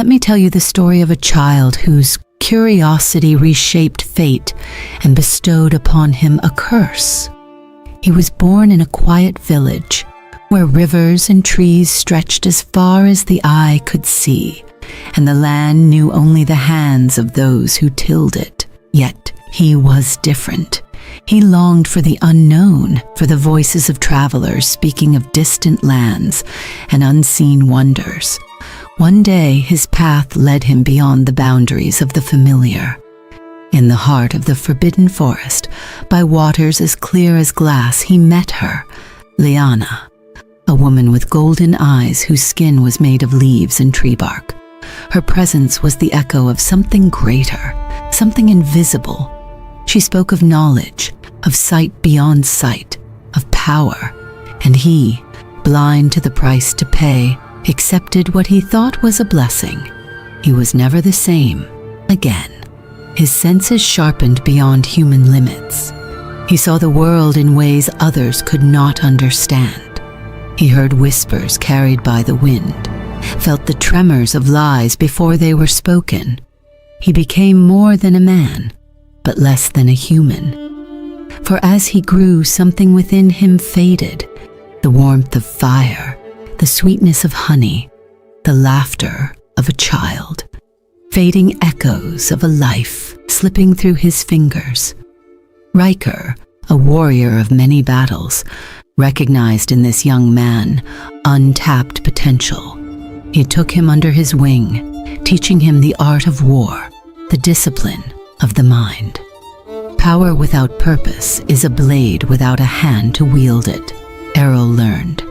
me tell you the story of a child whose curiosity reshaped fate and bestowed upon him a curse. He was born in a quiet village where rivers and trees stretched as far as the eye could see, and the land knew only the hands of those who tilled it. Yet he was different. He longed for the unknown, for the voices of travelers speaking of distant lands and unseen wonders. One day his path led him beyond the boundaries of the familiar. In the heart of the forbidden forest, by waters as clear as glass, he met her, Liana, a woman with golden eyes whose skin was made of leaves and tree bark. Her presence was the echo of something greater, something invisible. She spoke of knowledge, of sight beyond sight, of power, and he, blind to the price to pay, accepted what he thought was a blessing. He was never the same again. His senses sharpened beyond human limits. He saw the world in ways others could not understand. He heard whispers carried by the wind, felt the tremors of lies before they were spoken. He became more than a man, but less than a human. For as he grew, something within him faded, the warmth of fire, the sweetness of honey, the laughter of a child, fading echoes of a life slipping through his fingers. Riker, a warrior of many battles, recognized in this young man untapped potential. He took him under his wing, teaching him the art of war, the discipline of the mind. Power without purpose is a blade without a hand to wield it, Errol learned.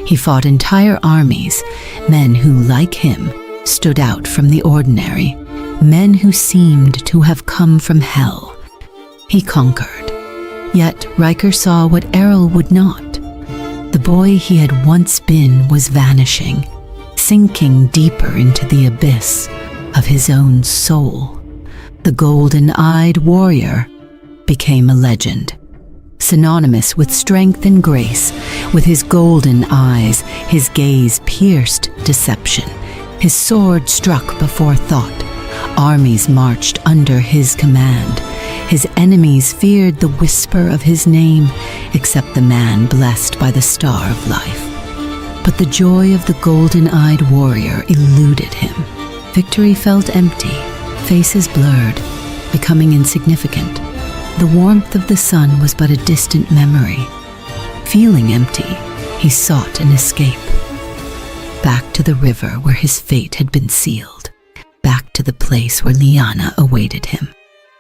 He fought entire armies, men who, like him, stood out from the ordinary, men who seemed to have come from hell. He conquered. Yet Riker saw what Errol would not. The boy he had once been was vanishing, sinking deeper into the abyss of his own soul. The golden-eyed warrior became a legend, synonymous with strength and grace. With his golden eyes, his gaze pierced deception. His sword struck before thought. Armies marched under his command. His enemies feared the whisper of his name, except the man blessed by the star of life. But the joy of the golden-eyed warrior eluded him. Victory felt empty, faces blurred, becoming insignificant. The warmth of the sun was but a distant memory. Feeling empty, he sought an escape. Back to the river where his fate had been sealed. Back to the place where Liana awaited him,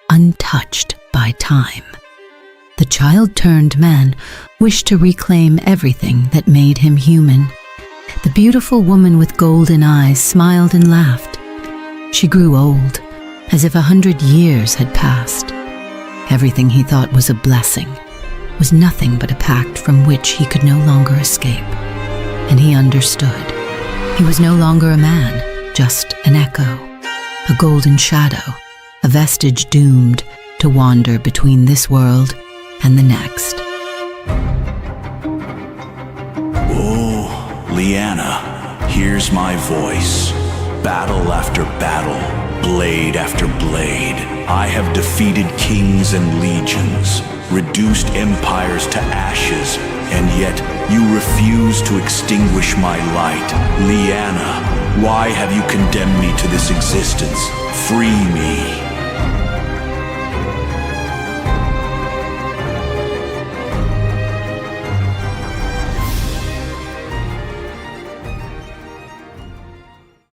untouched by time. The child-turned man wished to reclaim everything that made him human. The beautiful woman with golden eyes smiled and laughed. She grew old, as if 100 years had passed. Everything he thought was a blessing was nothing but a pact from which he could no longer escape. And he understood. He was no longer a man, just an echo, a golden shadow, a vestige doomed to wander between this world and the next. Oh, Liana, here's my voice. Battle after battle, blade after blade, I have defeated kings and legions, reduced empires to ashes, and yet you refuse to extinguish my light. Liana, why have you condemned me to this existence? Free me.